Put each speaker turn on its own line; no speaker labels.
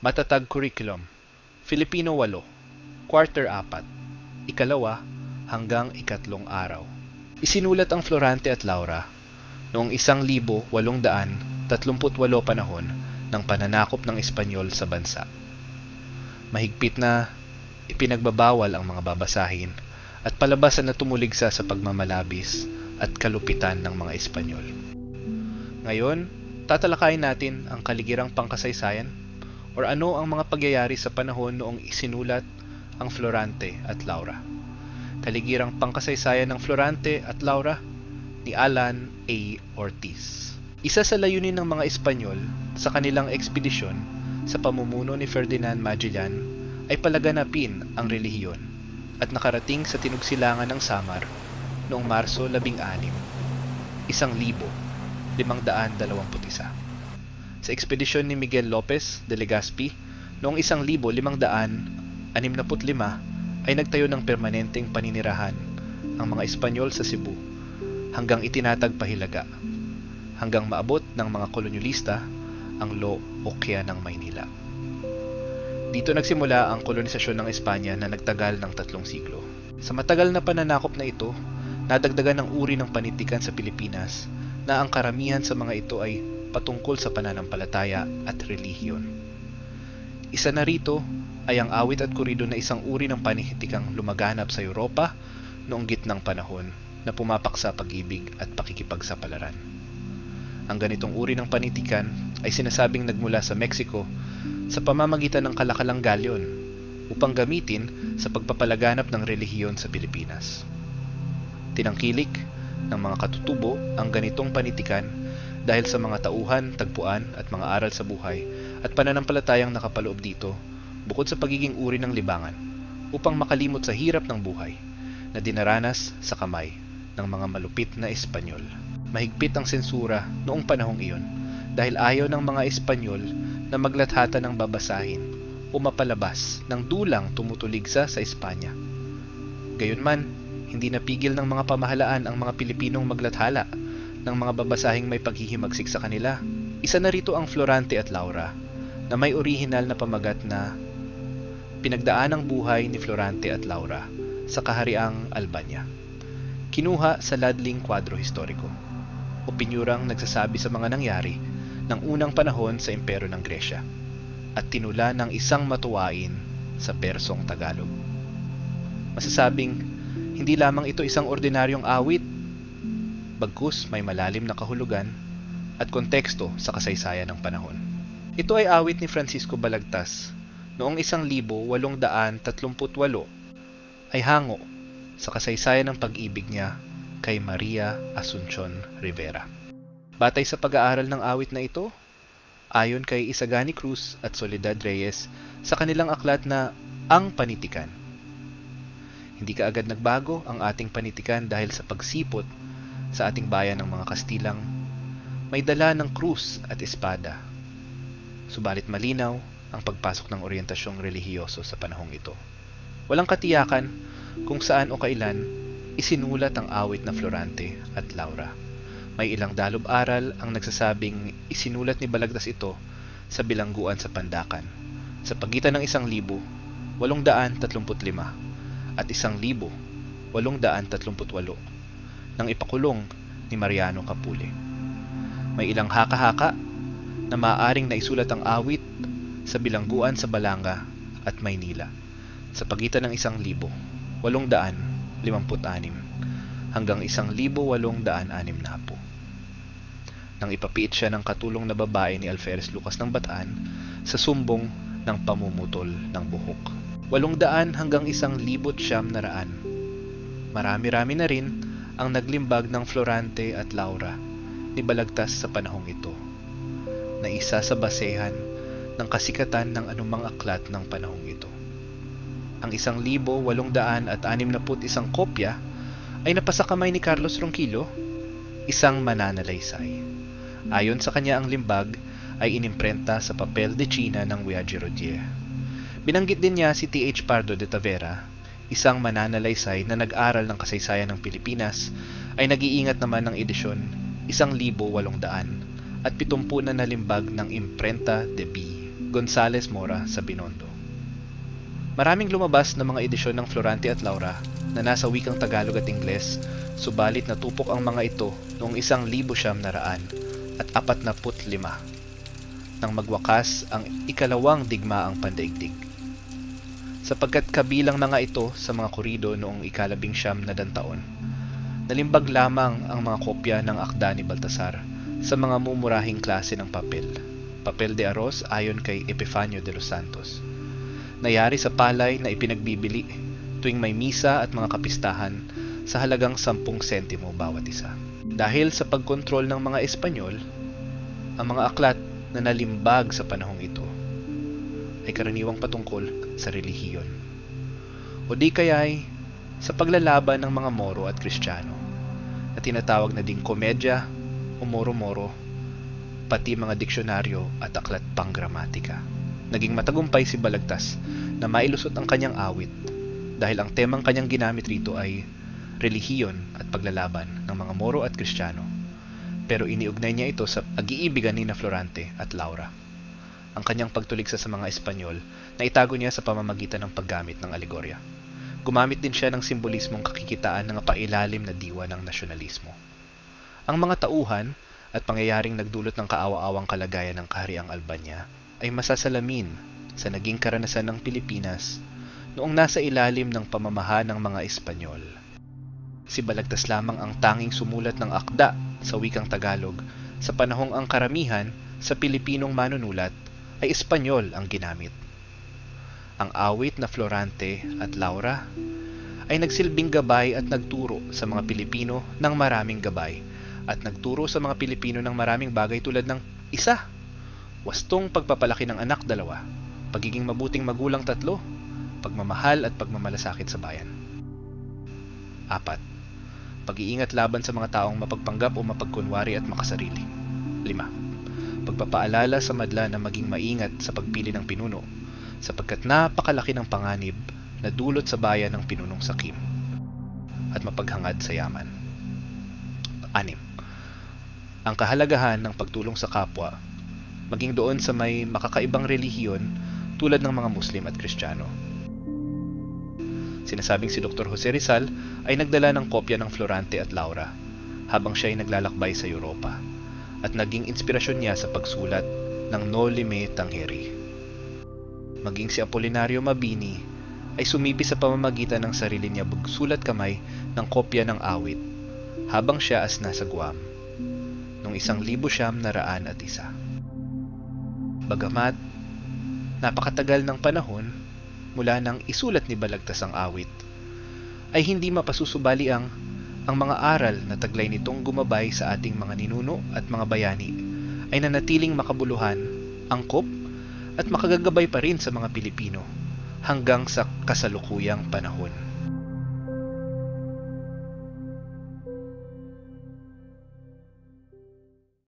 Matatag curriculum. Filipino 8, quarter 4, ikalawa hanggang ikatlong araw. Isinulat ang Florante at Laura noong 1838 panahon ng pananakop ng Espanyol sa bansa. Mahigpit na ipinagbabawal ang mga babasahin at palabasan na tumuligsa sa pagmamalabis at kalupitan ng mga Espanyol. Ngayon, tatalakayin natin ang kaligirang pangkasaysayan o ano ang mga pagyayari sa panahon noong isinulat ang Florante at Laura. Kaligirang pangkasaysayan ng Florante at Laura ni Alan A. Ortiz. Isa sa layunin ng mga Espanyol sa kanilang ekspedisyon sa pamumuno ni Ferdinand Magellan ay palaganapin ang relihiyon at nakarating sa tinugsilangan ng Samar noong Marso 16, 1521. Sa ekspedisyon ni Miguel Lopez de Legazpi noong 1565 ay nagtayo ng permanenteng paninirahan ang mga Espanyol sa Cebu hanggang itinatag pahilaga, hanggang maabot ng mga kolonyalista ang Lo-Okya ng Maynila. Dito nagsimula ang kolonisasyon ng Espanya na nagtagal ng 3 siglo. Sa matagal na pananakop na ito, nadagdagan ng uri ng panitikan sa Pilipinas na ang karamihan sa mga ito ay patungkol sa pananampalataya at relihiyon. Isa na rito ay ang awit at kurido na isang uri ng panitikang lumaganap sa Europa noong gitnang panahon na pumapak sa pag-ibig at pakikipagsapalaran. Ang ganitong uri ng panitikan ay sinasabing nagmula sa Mexico sa pamamagitan ng kalakalang galyon upang gamitin sa pagpapalaganap ng relihiyon sa Pilipinas. Tinangkilik ng mga katutubo ang ganitong panitikan dahil sa mga tauhan, tagpuan at mga aral sa buhay at pananampalatayang nakapaloob dito bukod sa pagiging uri ng libangan upang makalimot sa hirap ng buhay na dinaranas sa kamay ng mga malupit na Espanyol. Mahigpit ang sensura noong panahong iyon dahil ayaw ng mga Espanyol na maglathata ng babasahin o mapalabas ng dulang tumutuligsa sa Espanya. Gayunman, hindi napigil ng mga pamahalaan ang mga Pilipinong maglathala ng mga babasahing may paghihimagsik sa kanila. Isa na rito ang Florante at Laura na may orihinal na pamagat na Pinagdaan ang buhay ni Florante at Laura sa Kahariang Albania. Kinuha sa ladling kwadro historiko o pinyurang nagsasabi sa mga nangyari ng unang panahon sa Imperyo ng Gresya at tinula ng isang matuwain sa Persong Tagalog. Masasabing hindi lamang ito isang ordinaryong awit, bagkus may malalim na kahulugan at konteksto sa kasaysayan ng panahon. Ito ay awit ni Francisco Balagtas noong 1838 ay hango sa kasaysayan ng pag-ibig niya kay Maria Asuncion Rivera. Batay sa pag-aaral ng awit na ito, ayon kay Isagani Cruz at Soledad Reyes sa kanilang aklat na Ang Panitikan, hindi kaagad nagbago ang ating panitikan dahil sa pagsipot sa ating bayan ng mga Kastilang may dala ng krus at espada. Subalit malinaw ang pagpasok ng oryentasyong relihiyoso sa panahong ito. Walang katiyakan kung saan o kailan isinulat ang awit na Florante at Laura. May ilang dalob-aral ang nagsasabing isinulat ni Balagtas ito sa bilangguan sa Pandakan sa pagitan ng 1,835 at 1,838 nang ipakulong ni Mariano Capule. May ilang haka-haka na maaaring naisulat ang awit sa bilangguan sa Balanga at Maynila sa pagitan ng 1,856 hanggang 1,860 nang ipapiit siya ng katulong na babae ni Alferez Lucas ng Bataan sa sumbong ng pamumutol ng buhok. 800 hanggang 1,900. Marami-rami na rin ang naglimbag ng Florante at Laura ni Balagtas sa panahong ito, na isa sa basehan ng kasikatan ng anumang aklat ng panahong ito. Ang 1,861 kopya ay napasa kamay ni Carlos Ronquillo, isang mananalaysay. Ayon sa kanya, ang limbag ay inimprenta sa papel de China ng Viaje Rodier. Binanggit din niya si T.H. Pardo de Tavera, isang mananalaysay na nag-aral ng kasaysayan ng Pilipinas, ay nag-iingat naman ng edisyon 1,800 at 70 na nalimbag ng Imprenta de B. Gonzales Mora sa Binondo. Maraming lumabas na mga edisyon ng Florante at Laura na nasa wikang Tagalog at Ingles, subalit natupok ang mga ito noong 1945 nang magwakas ang ikalawang digmaang pandaigdig. Sapagkat kabilang na nga ito sa mga kurido noong ika-19 na taon, nalimbag lamang ang mga kopya ng akda ni Baltasar sa mga mumurahing klase ng papel de arroz ayon kay Epifanio de los Santos, nayari sa palay na ipinagbibili tuwing may misa at mga kapistahan sa halagang 10 sentimo bawat isa. Dahil sa pagkontrol ng mga Espanyol, ang mga aklat na nalimbag sa panahong ito ay karaniwang patungkol sa relihiyon, o di kaya'y sa paglalaban ng mga Moro at Kristiyano na tinatawag na ding komedya o moro-moro, pati mga diksyonaryo at aklat pang gramatika. Naging matagumpay si Balagtas na mailusot ang kanyang awit dahil ang temang kanyang ginamit rito ay relihiyon at paglalaban ng mga Moro at Kristiyano, pero iniugnay niya ito sa pag-iibigan ni Florante at Laura. Ang kanyang pagtuligsa sa mga Espanyol na itago niya sa pamamagitan ng paggamit ng alegorya. Gumamit din siya ng simbolismong kakikitaan ng pailalim na diwa ng nasyonalismo. Ang mga tauhan at pangyayaring nagdulot ng kaawa-awang kalagayan ng kahariang Albania ay masasalamin sa naging karanasan ng Pilipinas noong nasa ilalim ng pamamaha ng mga Espanyol. Si Balagtas lamang ang tanging sumulat ng akda sa wikang Tagalog sa panahong ang karamihan sa Pilipinong manunulat ay Espanyol ang ginamit. Ang awit na Florante at Laura ay nagsilbing gabay at nagturo sa mga Pilipino ng maraming gabay at nagturo sa mga Pilipino ng maraming bagay tulad ng 1. Wastong pagpapalaki ng anak 2, pagiging mabuting magulang 3, pagmamahal at pagmamalasakit sa bayan. 4. Pag-iingat laban sa mga taong mapagpanggap o mapagkunwari at makasarili. 5. Pagpapaalala sa madla na maging maingat sa pagpili ng pinuno, sapagkat napakalaki ng panganib na dulot sa bayan ng pinunong sakim at mapaghangad sa yaman. 6. Ang kahalagahan ng pagtulong sa kapwa, maging doon sa may makakaibang relihiyon tulad ng mga Muslim at Kristiyano. Sinasabing si Dr. Jose Rizal ay nagdala ng kopya ng Florante at Laura habang siya ay naglalakbay sa Europa at naging inspirasyon niya sa pagsulat ng Noli Me Tangere. Maging si Apolinario Mabini ay sumipi sa pamamagitan ng sarili niya bugsulat kamay ng kopya ng awit habang siya as nasa Guam noong 1901. Bagamat napakatagal ng panahon mula nang isulat ni Balagtas ang awit, ay hindi mapasusubali ang mga aral na taglay nitong gumabay sa ating mga ninuno at mga bayani ay nanatiling makabuluhan, angkop at makagagabay pa rin sa mga Pilipino hanggang sa kasalukuyang panahon.